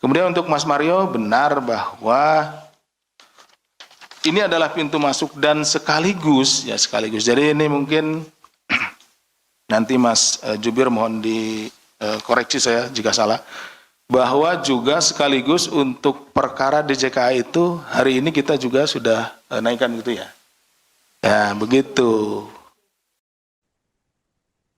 Kemudian untuk Mas Mario, benar bahwa ini adalah pintu masuk dan sekaligus. Jadi ini mungkin nanti Mas Jubir mohon dikoreksi saya jika salah. Bahwa juga sekaligus untuk perkara DJKA itu hari ini kita juga sudah naikkan gitu ya. Ya, begitu.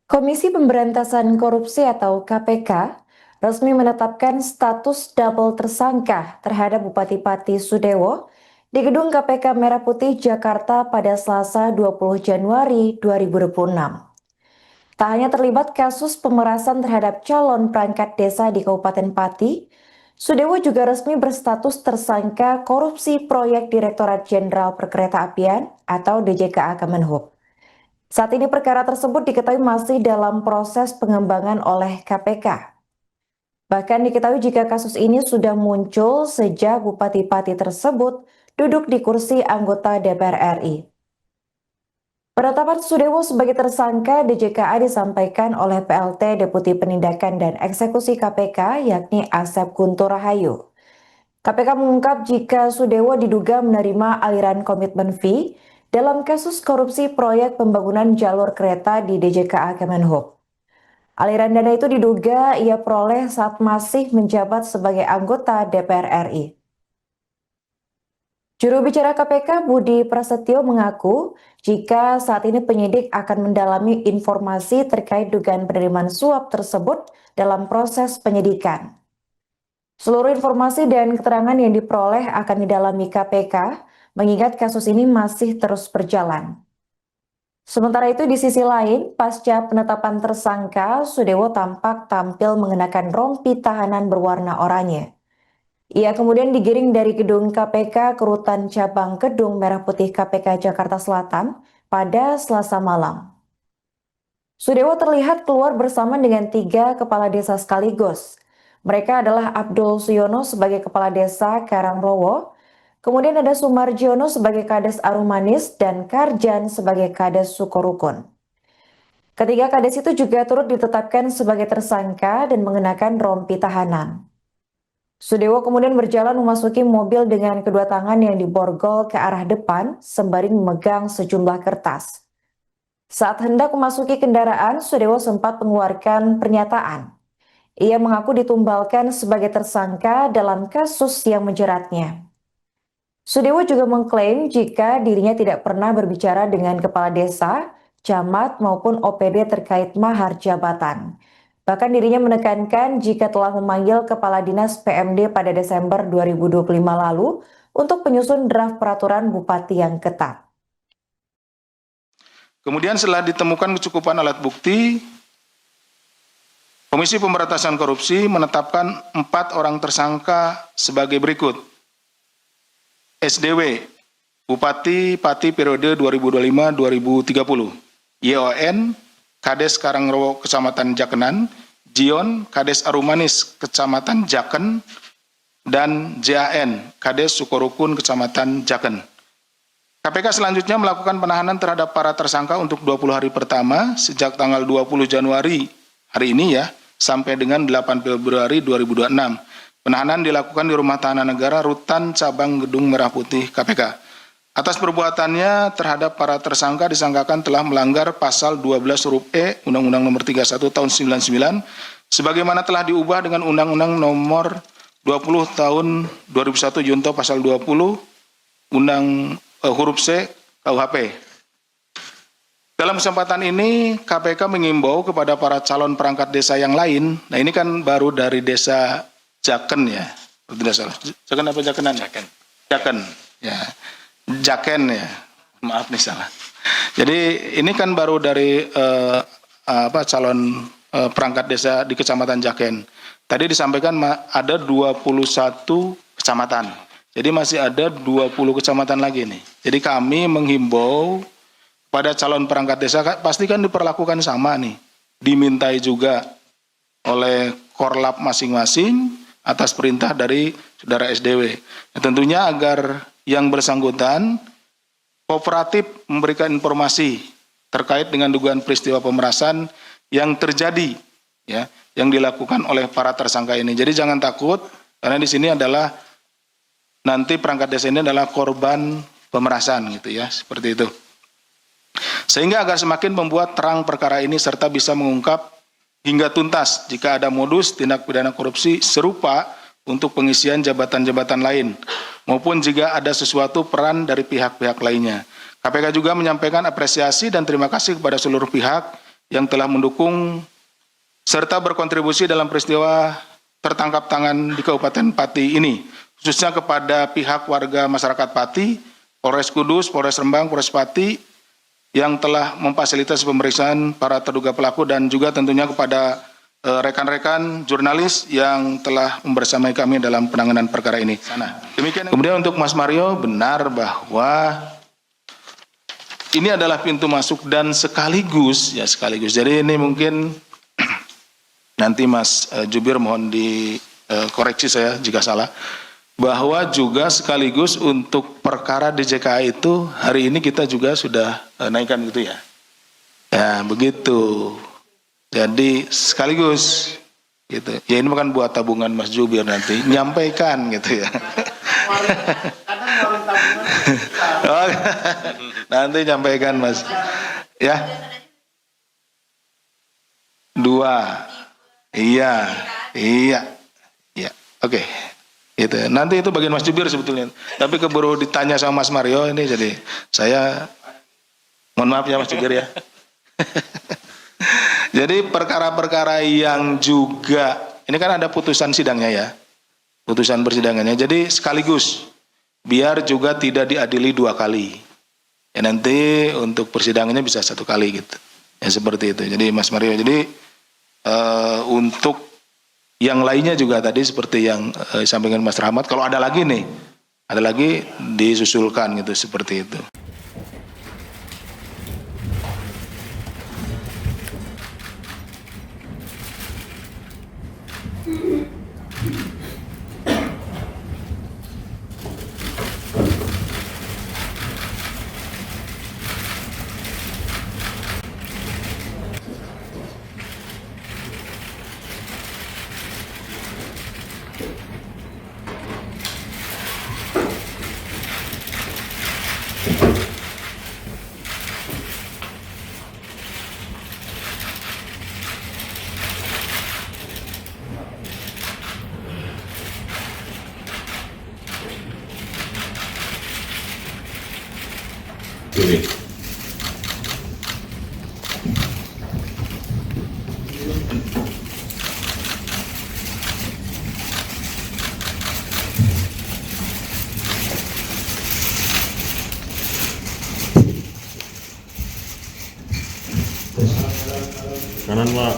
Komisi Pemberantasan Korupsi atau KPK resmi menetapkan status double tersangka terhadap Bupati Pati Sudewo di Gedung KPK Merah Putih, Jakarta pada Selasa 20 Januari 2026. Tak hanya terlibat kasus pemerasan terhadap calon perangkat desa di Kabupaten Pati, Sudewo juga resmi berstatus tersangka korupsi proyek Direktorat Jenderal Perkeretaapian atau DJKA Kemenhub. Saat ini perkara tersebut diketahui masih dalam proses pengembangan oleh KPK. Bahkan diketahui jika kasus ini sudah muncul sejak Bupati Pati tersebut duduk di kursi anggota DPR RI. Penetapan Sudewo sebagai tersangka DJKA disampaikan oleh PLT Deputi Penindakan dan Eksekusi KPK yakni Asep Guntur Rahayu. KPK mengungkap jika Sudewo diduga menerima aliran komitmen fee dalam kasus korupsi proyek pembangunan jalur kereta di DJKA Kemenhub. Aliran dana itu diduga ia peroleh saat masih menjabat sebagai anggota DPR RI. Juru bicara KPK Budi Prasetyo mengaku jika saat ini penyidik akan mendalami informasi terkait dugaan penerimaan suap tersebut dalam proses penyidikan. Seluruh informasi dan keterangan yang diperoleh akan didalami KPK, mengingat kasus ini masih terus berjalan. Sementara itu di sisi lain, pasca penetapan tersangka, Sudewo tampak tampil mengenakan rompi tahanan berwarna oranye. Ia kemudian digiring dari gedung KPK ke rutan cabang Gedung Merah Putih KPK Jakarta Selatan pada Selasa malam. Sudewo terlihat keluar bersama dengan 3 kepala desa sekaligus. Mereka adalah Abdul Suyono sebagai Kepala Desa Karangrowo, kemudian ada Sumarjono sebagai Kades Arumanis dan Karjan sebagai Kades Sukorukun. Ketiga kades itu juga turut ditetapkan sebagai tersangka dan mengenakan rompi tahanan. Sudewo kemudian berjalan memasuki mobil dengan kedua tangan yang diborgol ke arah depan sembari memegang sejumlah kertas. Saat hendak memasuki kendaraan, Sudewo sempat mengeluarkan pernyataan. Ia mengaku ditumbalkan sebagai tersangka dalam kasus yang menjeratnya. Sudewo juga mengklaim jika dirinya tidak pernah berbicara dengan kepala desa, camat maupun OPD terkait mahar jabatan. Bahkan dirinya menekankan jika telah memanggil Kepala Dinas PMD pada Desember 2025 lalu untuk penyusun draft peraturan bupati yang ketat. Kemudian setelah ditemukan kecukupan alat bukti, Komisi Pemberantasan Korupsi menetapkan 4 orang tersangka sebagai berikut. SDW, Bupati Pati periode 2025-2030. YON, Kades Karangrowo Kecamatan Jakenan, Jion, Kades Arumanis Kecamatan Jaken, dan JAN, Kades Sukorukun Kecamatan Jaken. KPK selanjutnya melakukan penahanan terhadap para tersangka untuk 20 hari pertama sejak tanggal 20 Januari hari ini ya, sampai dengan 8 Februari 2026. Penahanan dilakukan di Rumah Tahanan Negara Rutan Cabang Gedung Merah Putih KPK. Atas perbuatannya terhadap para tersangka disangkakan telah melanggar pasal 12 huruf E Undang-Undang Nomor 31 Tahun 99 sebagaimana telah diubah dengan Undang-Undang Nomor 20 Tahun 2001 Junto pasal 20 huruf C KUHP. Dalam kesempatan ini KPK mengimbau kepada para calon perangkat desa yang lain. Nah, ini kan baru dari desa Jaken ya. Tidak salah. Jaken apa Jakenan? Jaken. Jaken. Ya. Jaken ya, maaf nih salah. Jadi ini kan baru dari calon perangkat desa di Kecamatan Jaken. Tadi disampaikan ada 21 kecamatan. Jadi masih ada 20 kecamatan lagi nih. Jadi kami menghimbau pada calon perangkat desa pastikan diperlakukan sama nih. Dimintai juga oleh korlap masing-masing atas perintah dari saudara SDW. Nah, tentunya agar yang bersangkutan kooperatif memberikan informasi terkait dengan dugaan peristiwa pemerasan yang terjadi ya, yang dilakukan oleh para tersangka ini. Jadi jangan takut Karena di sini adalah nanti perangkat desa ini adalah korban pemerasan gitu ya, seperti itu. Sehingga agar semakin membuat terang perkara ini serta bisa mengungkap hingga tuntas jika ada modus tindak pidana korupsi serupa untuk pengisian jabatan-jabatan lain maupun jika ada sesuatu peran dari pihak-pihak lainnya. KPK juga menyampaikan apresiasi dan terima kasih kepada seluruh pihak yang telah mendukung serta berkontribusi dalam peristiwa tertangkap tangan di Kabupaten Pati ini, khususnya kepada pihak warga masyarakat Pati, Polres Kudus, Polres Rembang, Polres Pati, yang telah memfasilitasi pemeriksaan para terduga pelaku dan juga tentunya kepada rekan-rekan jurnalis yang telah membersamai kami dalam penanganan perkara ini. Demikian. Kemudian untuk Mas Mario, benar bahwa ini adalah pintu masuk dan sekaligus. Jadi ini mungkin nanti Mas Jubir mohon dikoreksi saya jika salah. Bahwa juga sekaligus untuk perkara DJKA itu hari ini kita juga sudah naikkan gitu ya. Ya begitu. Jadi sekaligus gitu. Ya ini bukan buat tabungan Mas Jubir nanti nyampaikan gitu ya. Oh, nanti nyampaikan Mas. Ya. 2. Iya. Oke. Gitu. Nanti itu bagian Mas Jubir sebetulnya. Tapi keburu ditanya sama Mas Mario ini, jadi saya mohon maaf ya Mas Jubir ya. Jadi perkara-perkara yang juga ini kan ada putusan sidangnya ya, putusan persidangannya. Jadi sekaligus biar juga tidak diadili 2 kali. Ya nanti untuk persidangannya bisa 1 kali gitu. Ya seperti itu. Jadi Mas Mario. Jadi untuk yang lainnya juga tadi seperti yang disampaikan Mas Rahmat, kalau ada lagi nih, ada lagi disusulkan gitu seperti itu. Kanan Pak.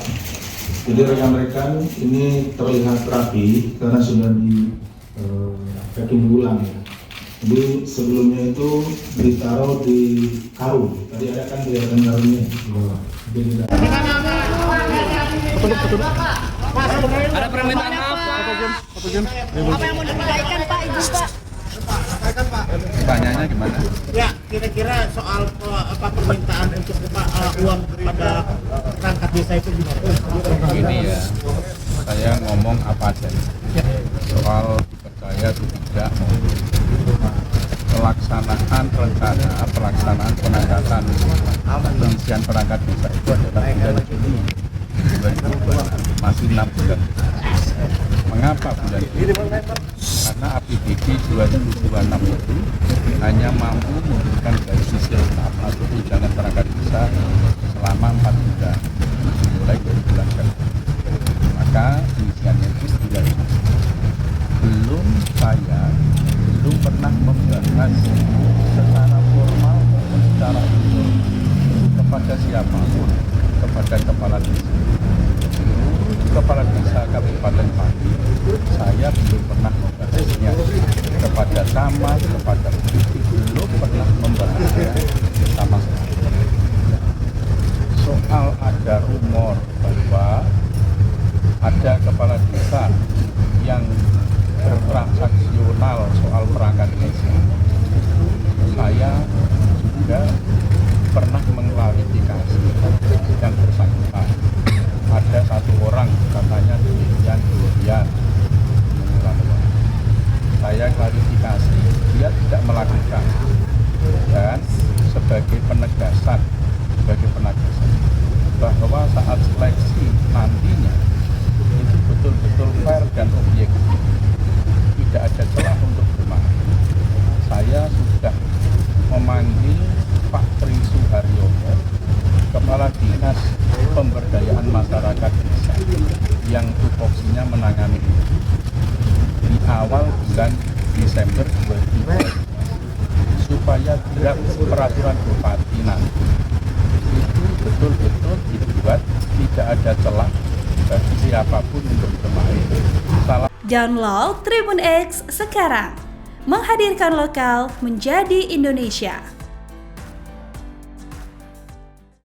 Jadi rekan-rekan ini terlihat rapi karena sudah di packing ulang ya. Jadi sebelumnya itu ditaruh di karung. Tadi ada kan kelihatan karungnya di bawah. Ada permintaan apa? Apa yang mau diberikan Pak Ibu Pak? Pertanyaannya gimana? Ya, kira-kira soal permintaan untuk uang kepada perangkat desa itu gimana? Begini ya, saya ngomong apa adanya. Soal dipercaya atau tidak, pelaksanaan pengangkatan pengisian perangkat desa itu adalah bulan Juni 2020, masih 6 bulan. Mengapa bulan Juni? Karena APBD 2026 itu hanya mampu memberikan gaji siltap atau tunjangan perangkat desa selama 4 bulan, mulai dari bulan Februari. Maka pengisiannya itu bulan Juni. Saya belum pernah membahas secara formal maupun secara informal kepada siapapun, kepada kepala desa. Kepala desa Kabupaten Pati, saya belum pernah membahasnya kepada camat, kepada bupati, belum pernah membahasnya sama sekali. Soal ada rumor bahwa ada kepala desa yang bertransaksional soal perangkat desa, saya juga pernah mengklarifikasi yang bersangkutan. Ada 1 orang katanya demikian. saya klarifikasi, dia tidak melakukan. Dan sebagai penegasan bahwa saat seleksi nantinya itu betul-betul fair dan objektif, tidak ada celah untuk bermain. Saya sudah memanggil Pak Tri Suharyono, Kepala Dinas Pemberdayaan Masyarakat Desa, yang tupoksinya menangani ini di awal bulan Desember 2020, supaya draft peraturan bupati nanti itu betul-betul dibuat tidak ada celah bagi siapapun untuk bermain. Download Tribun X sekarang, menghadirkan lokal menjadi Indonesia.